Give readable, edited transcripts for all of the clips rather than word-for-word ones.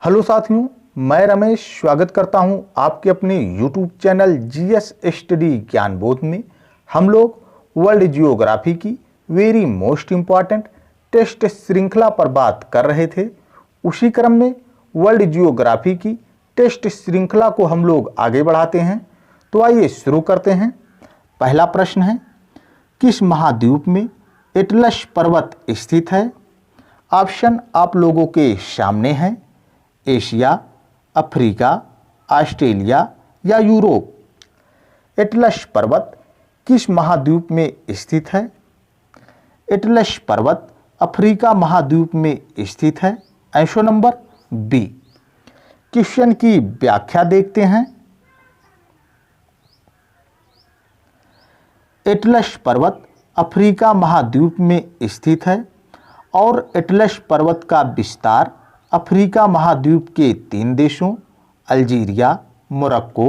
Hello साथियों, मैं रमेश स्वागत करता हूं आपके अपने YouTube चैनल जीएस स्टडी ज्ञानबोध में। हम लोग वर्ल्ड जियोग्राफी की वेरी मोस्ट इम्पॉर्टेंट टेस्ट श्रृंखला पर बात कर रहे थे। उसी क्रम में वर्ल्ड जियोग्राफी की टेस्ट श्रृंखला को हम लोग आगे बढ़ाते हैं। तो आइए शुरू करते हैं। पहला प्रश्न है, किस महाद्वीप में एटलस पर्वत स्थित है? ऑप्शन आप लोगों के सामने हैं। एशिया, अफ्रीका, ऑस्ट्रेलिया या यूरोप। एटलस पर्वत किस महाद्वीप में स्थित है? एटलस पर्वत अफ्रीका महाद्वीप में स्थित है। Answer number B. क्वेश्चन की व्याख्या देखते हैं। एटलस पर्वत अफ्रीका महाद्वीप में स्थित है और एटलस पर्वत का विस्तार अफ्रीका महाद्वीप के 3 देशों अल्जीरिया, मोरक्को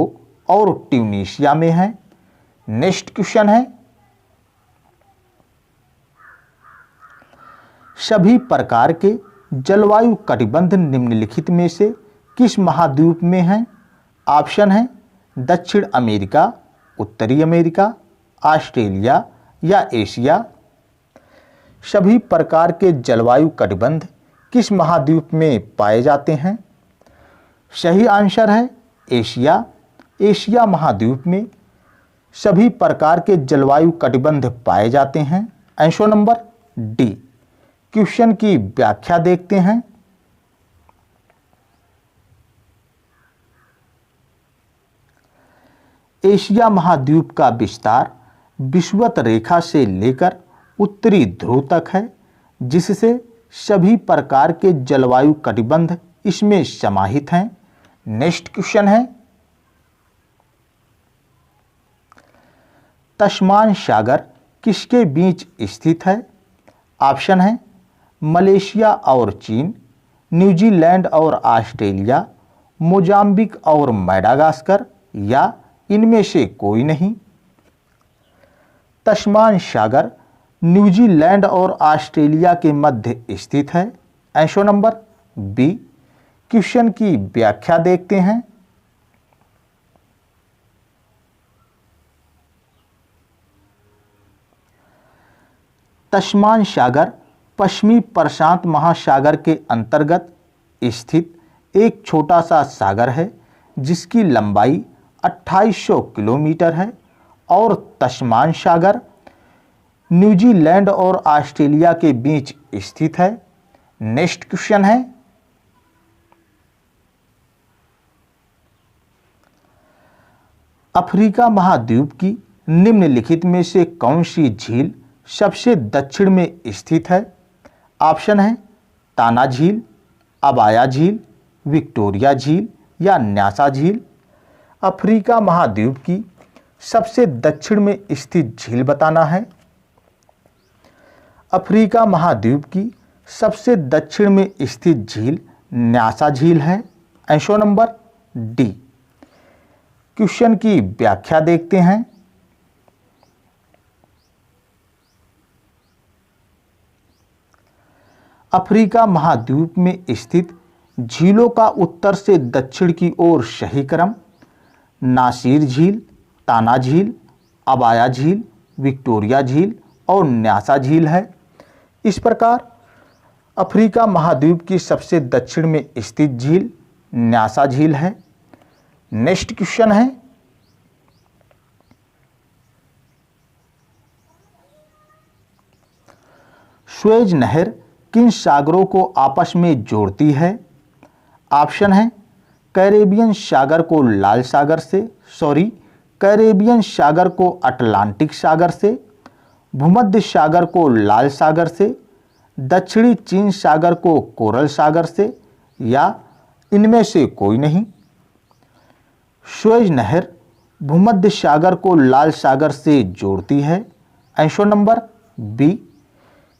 और ट्यूनीशिया में है। नेक्स्ट क्वेश्चन है, सभी प्रकार के जलवायु कटिबंध निम्नलिखित में से किस महाद्वीप में हैं? ऑप्शन है दक्षिण अमेरिका, उत्तरी अमेरिका, ऑस्ट्रेलिया या एशिया। सभी प्रकार के जलवायु कटिबंध किस महाद्वीप में पाए जाते हैं? सही आंसर है एशिया। एशिया महाद्वीप में सभी प्रकार के जलवायु कटिबंध पाए जाते हैं। Answer number D. क्वेश्चन की व्याख्या देखते हैं। एशिया महाद्वीप का विस्तार विषुवत रेखा से लेकर उत्तरी ध्रुव तक है, जिससे सभी प्रकार के जलवायु कटिबंध इसमें समाहित हैं। नेक्स्ट क्वेश्चन है, तस्मान सागर किसके बीच स्थित है? ऑप्शन है मलेशिया और चीन, न्यूजीलैंड और ऑस्ट्रेलिया, मोजाम्बिक और मैडागास्कर या इनमें से कोई नहीं। तस्मान सागर न्यूजीलैंड और ऑस्ट्रेलिया के मध्य स्थित है। Answer number B. क्वेश्चन की व्याख्या देखते हैं। तस्मान सागर पश्चिमी प्रशांत महासागर के अंतर्गत स्थित एक छोटा सा सागर है, जिसकी लंबाई 2800 किलोमीटर है और तस्मान सागर न्यूजीलैंड और ऑस्ट्रेलिया के बीच स्थित है। नेक्स्ट क्वेश्चन है, अफ्रीका महाद्वीप की निम्नलिखित में से कौन सी झील सबसे दक्षिण में स्थित है? ऑप्शन है ताना झील, अबाया झील, विक्टोरिया झील या न्यासा झील। अफ्रीका महाद्वीप की सबसे दक्षिण में स्थित झील बताना है। अफ्रीका महाद्वीप की सबसे दक्षिण में स्थित झील न्यासा झील है। Answer number D. क्वेश्चन की व्याख्या देखते हैं। अफ्रीका महाद्वीप में स्थित झीलों का उत्तर से दक्षिण की ओर सही क्रम नासिर झील, ताना झील, अबाया झील, विक्टोरिया झील और न्यासा झील है। इस प्रकार अफ्रीका महाद्वीप की सबसे दक्षिण में स्थित झील न्यासा झील है। नेक्स्ट क्वेश्चन है, सुएज नहर किन सागरों को आपस में जोड़ती है? ऑप्शन है कैरेबियन सागर को लाल सागर से कैरेबियन सागर को अटलांटिक सागर से, भूमध्य सागर को लाल सागर से, दक्षिणी चीन सागर को कोरल सागर से या इनमें से कोई नहीं। सुएज नहर भूमध्य सागर को लाल सागर से जोड़ती है। Answer number B.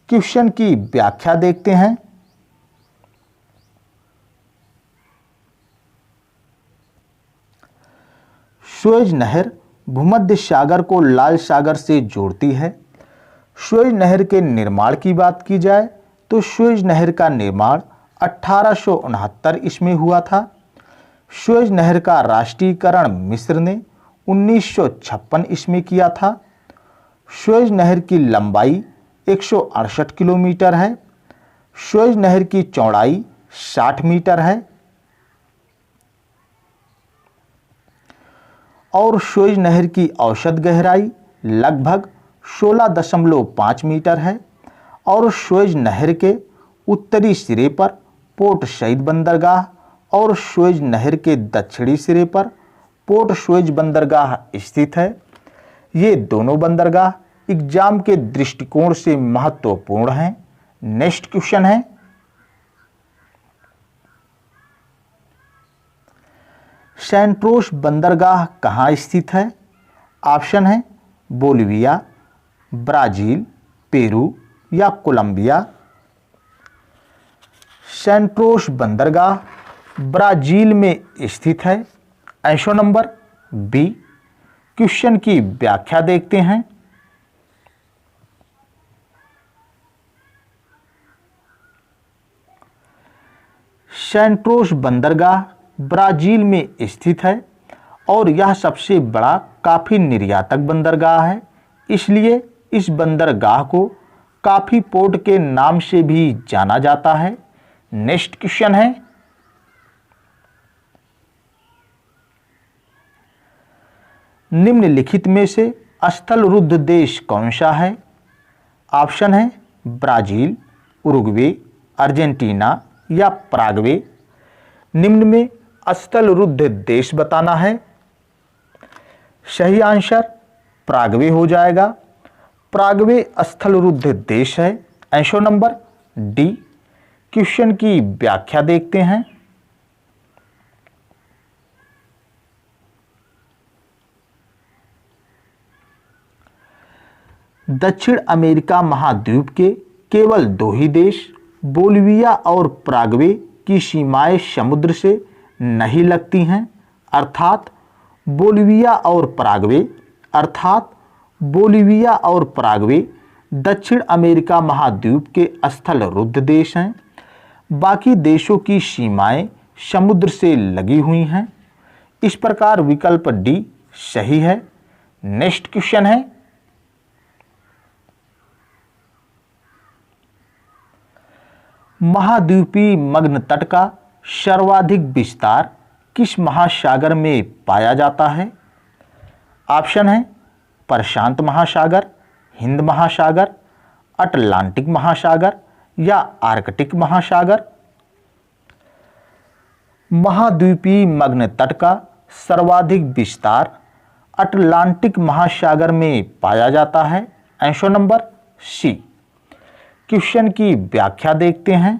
क्वेश्चन की व्याख्या देखते हैं। सुएज नहर भूमध्य सागर को लाल सागर से जोड़ती है। सुएज नहर के निर्माण की बात की जाए तो सुएज नहर का निर्माण 1869 ईस्वी में हुआ था। सुएज नहर का राष्ट्रीयकरण मिस्र ने 1956 ईस्वी में किया था। सुएज नहर की लंबाई 168 किलोमीटर है। सुएज नहर की चौड़ाई 60 मीटर है और सुएज नहर की औसत गहराई लगभग 16.5 मीटर है और सुएज नहर के उत्तरी सिरे पर पोर्ट सईद बंदरगाह और सुएज नहर के दक्षिणी सिरे पर पोर्ट सुएज बंदरगाह स्थित है। ये दोनों बंदरगाह एग्जाम के दृष्टिकोण से महत्वपूर्ण हैं। नेक्स्ट क्वेश्चन है, सैंट्रोस बंदरगाह कहाँ स्थित है? ऑप्शन है बोलिविया, ब्राजील, पेरू या कोलंबिया। सैंट्रोस बंदरगाह ब्राजील में स्थित है। Answer number B. क्वेश्चन की व्याख्या देखते हैं। सैंट्रोस बंदरगाह ब्राजील में स्थित है और यह सबसे बड़ा कॉफी निर्यातक बंदरगाह है, इसलिए इस बंदरगाह को कॉफी पोर्ट के नाम से भी जाना जाता है। नेक्स्ट क्वेश्चन है, निम्नलिखित में से स्थलरुद्ध देश कौन सा है? ऑप्शन है ब्राजील, उरुग्वे, अर्जेंटीना या पराग्वे। निम्न में स्थलरुद्ध देश बताना है। सही आंसर पराग्वे हो जाएगा। पराग्वे स्थलरुद्ध देश है। Answer number D. क्वेश्चन की व्याख्या देखते हैं। दक्षिण अमेरिका महाद्वीप के केवल दो ही देश बोलिविया और पराग्वे की सीमाएं समुद्र से नहीं लगती हैं, अर्थात बोलिविया और पराग्वे दक्षिण अमेरिका महाद्वीप के स्थलरुद्ध देश हैं। बाकी देशों की सीमाएं समुद्र से लगी हुई हैं। इस प्रकार विकल्प डी सही है। नेक्स्ट क्वेश्चन है, महाद्वीपीय मग्न तट का सर्वाधिक विस्तार किस महासागर में पाया जाता है? ऑप्शन है प्रशांत महासागर, हिंद महासागर, अटलांटिक महासागर या आर्कटिक महासागर। महाद्वीपीय मग्न तट का सर्वाधिक विस्तार अटलांटिक महासागर में पाया जाता है। Answer number C. क्वेश्चन की व्याख्या देखते हैं।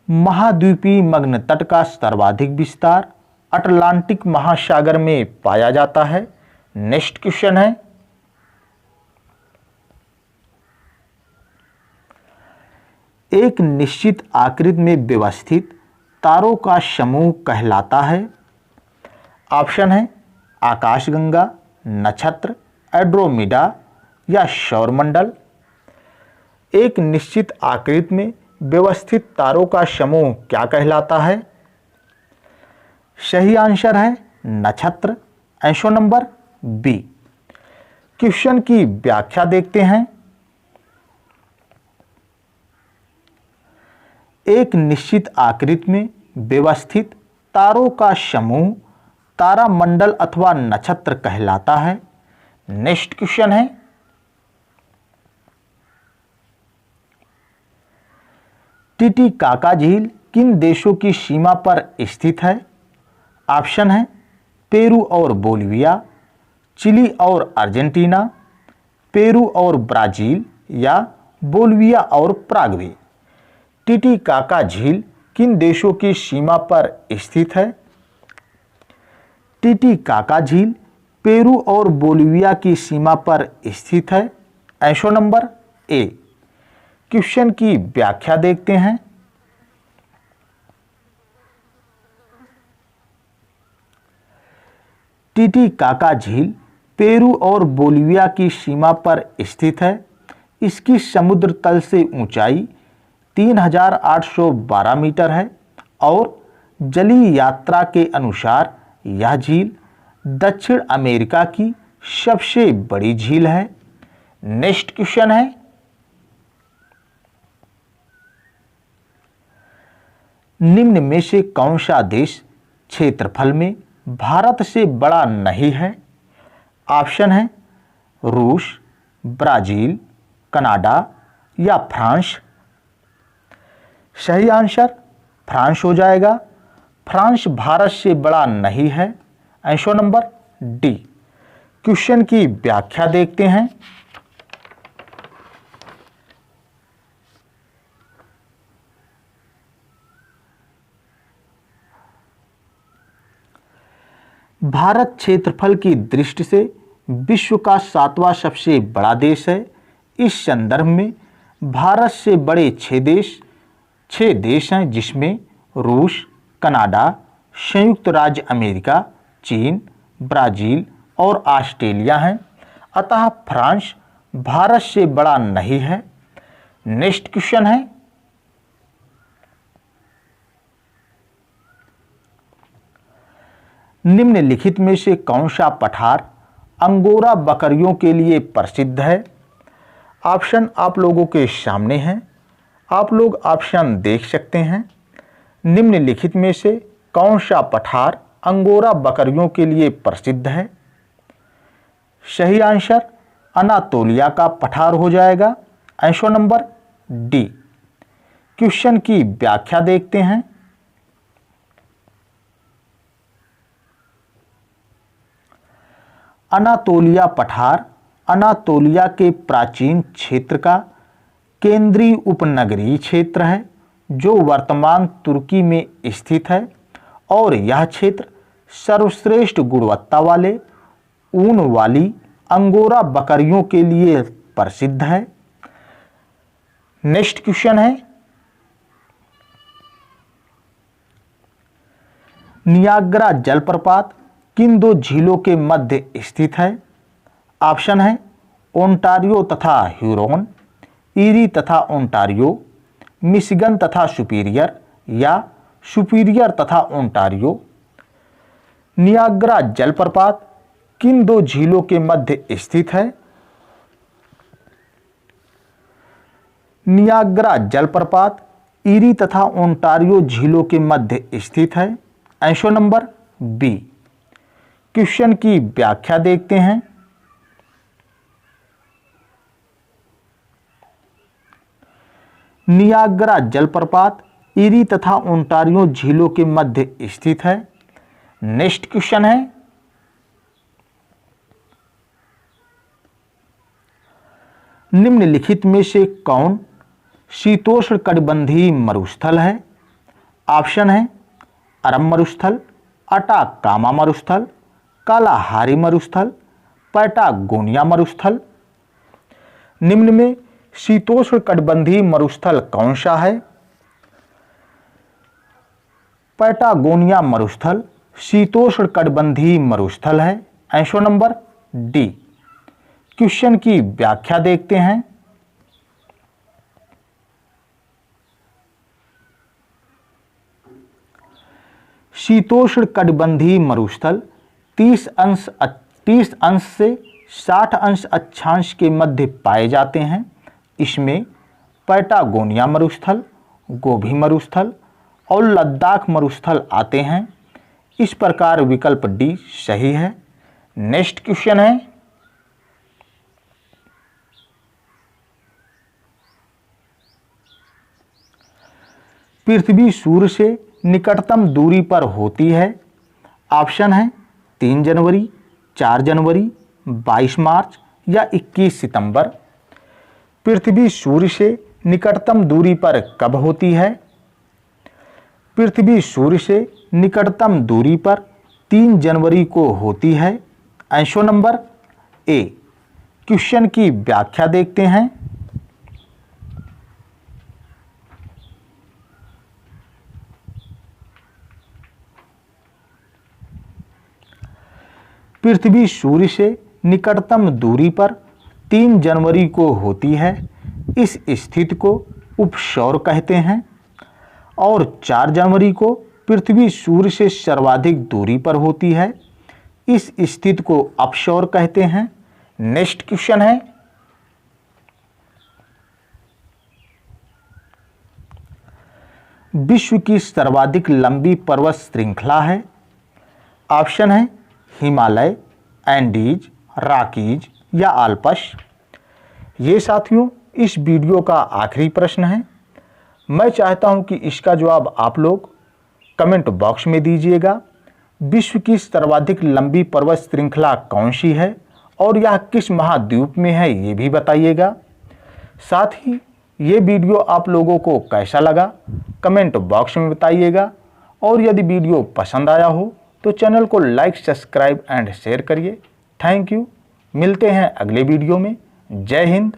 महाद्वीपीय मग्न तट का सर्वाधिक विस्तार अटलांटिक महासागर में पाया जाता है। नेक्स्ट क्वेश्चन है, एक निश्चित आकृति में व्यवस्थित तारों का समूह कहलाता है। ऑप्शन है आकाशगंगा, नक्षत्र, एंड्रोमेडा या सौरमंडल। एक निश्चित आकृति में व्यवस्थित तारों का समूह क्या कहलाता है? सही आंसर है नक्षत्र। Answer number B. क्वेश्चन की व्याख्या देखते हैं। एक निश्चित आकृति में व्यवस्थित तारों का समूह तारामंडल अथवा नक्षत्र कहलाता है। नेक्स्ट क्वेश्चन है, टिटिकाका झील किन देशों की सीमा पर स्थित है? ऑप्शन है पेरू और बोलिविया, चिली और अर्जेंटीना, पेरू और ब्राजील या बोलिविया और पराग्वे। टिटिकाका झील किन देशों की सीमा पर स्थित है? टिटिकाका झील पेरू और बोलिविया की सीमा पर स्थित है। Answer number A. क्वेश्चन की व्याख्या देखते हैं। टिटिकाका झील पेरू और बोलिविया की सीमा पर स्थित है। इसकी समुद्र तल से ऊंचाई 3812 मीटर है और जलीय यात्रा के अनुसार यह झील दक्षिण अमेरिका की सबसे बड़ी झील है। नेक्स्ट क्वेश्चन है, निम्न में से कौन सा देश क्षेत्रफल में भारत से बड़ा नहीं है? ऑप्शन है रूस, ब्राजील, कनाडा या फ्रांस। सही आंसर फ्रांस हो जाएगा। फ्रांस भारत से बड़ा नहीं है। Answer number D. क्वेश्चन की व्याख्या देखते हैं। भारत क्षेत्रफल की दृष्टि से विश्व का 7वां सबसे बड़ा देश है। इस संदर्भ में भारत से बड़े 6 देश हैं, जिसमें रूस, कनाडा, संयुक्त राज्य अमेरिका, चीन, ब्राजील और ऑस्ट्रेलिया हैं। अतः फ्रांस भारत से बड़ा नहीं है। नेक्स्ट क्वेश्चन है, निम्नलिखित में से कौन सा पठार अंगोरा बकरियों के लिए प्रसिद्ध है? ऑप्शन आप लोगों के सामने हैं, आप लोग ऑप्शन देख सकते हैं। निम्नलिखित में से कौन सा पठार अंगोरा बकरियों के लिए प्रसिद्ध है? सही आंसर अनातोलिया का पठार हो जाएगा। Answer number D. क्वेश्चन की व्याख्या देखते हैं। अनातोलिया पठार अनातोलिया के प्राचीन क्षेत्र का केंद्रीय उपनगरीय क्षेत्र है, जो वर्तमान तुर्की में स्थित है और यह क्षेत्र सर्वश्रेष्ठ गुणवत्ता वाले ऊन वाली अंगोरा बकरियों के लिए प्रसिद्ध है। नेक्स्ट क्वेश्चन है, नियाग्रा जलप्रपात किन 2 झीलों के मध्य स्थित है? ऑप्शन है ओंटारियो तथा ह्यूरोन, ईरी तथा ओंटारियो, मिशिगन तथा सुपीरियर या सुपीरियर तथा ओंटारियो। नियाग्रा जलप्रपात किन 2 झीलों के मध्य स्थित है? नियाग्रा जलप्रपात ईरी तथा ओंटारियो झीलों के मध्य स्थित है। Answer number B. क्वेश्चन की व्याख्या देखते हैं। नियाग्रा जलप्रपात ईरी तथा ओंटारियो झीलों के मध्य स्थित है। नेक्स्ट क्वेश्चन है, निम्नलिखित में से कौन शीतोष्णकटिबंधीय मरुस्थल है? ऑप्शन है अरब मरुस्थल, अटाकामा मरुस्थल, कालाहारी मरुस्थल, पैटागोनिया मरुस्थल। निम्न में शीतोष्णकटिबंधीय मरुस्थल कौन सा है? पैटागोनिया मरुस्थल शीतोष्णकटिबंधीय मरुस्थल है। Answer number D. क्वेश्चन की व्याख्या देखते हैं। शीतोष्णकटिबंधीय मरुस्थल 30 अंश से 60 अंश अक्षांश के मध्य पाए जाते हैं। इसमें पैटागोनिया मरुस्थल, गोबी मरुस्थल और लद्दाख मरुस्थल आते हैं। इस प्रकार विकल्प डी सही है। नेक्स्ट क्वेश्चन है, पृथ्वी सूर्य से निकटतम दूरी पर होती है। ऑप्शन है 3 जनवरी, 4 जनवरी, 22 मार्च या 21 सितंबर। पृथ्वी सूर्य से निकटतम दूरी पर कब होती है? पृथ्वी सूर्य से निकटतम दूरी पर 3 जनवरी को होती है। Answer number A. क्वेश्चन की व्याख्या देखते हैं। पृथ्वी सूर्य से निकटतम दूरी पर 3 जनवरी को होती है। इस स्थिति को उपसौर कहते हैं। और 4 जनवरी को पृथ्वी सूर्य से सर्वाधिक दूरी पर होती है। इस स्थिति को अपसौर कहते हैं। नेक्स्ट क्वेश्चन है, विश्व की सर्वाधिक लंबी पर्वत श्रृंखला है। ऑप्शन है हिमालय, एंडीज, रॉकीज या आल्प्स। ये साथियों इस वीडियो का आखिरी प्रश्न है। मैं चाहता हूं कि इसका जवाब आप लोग कमेंट बॉक्स में दीजिएगा। विश्व की सर्वाधिक लंबी पर्वत श्रृंखला कौन सी है और यह किस महाद्वीप में है, ये भी बताइएगा। साथ ही ये वीडियो आप लोगों को कैसा लगा कमेंट बॉक्स में बताइएगा। और यदि वीडियो पसंद आया हो तो चैनल को लाइक, सब्सक्राइब एंड शेयर करिए। Thank you. मिलते हैं अगले वीडियो में। जय हिंद।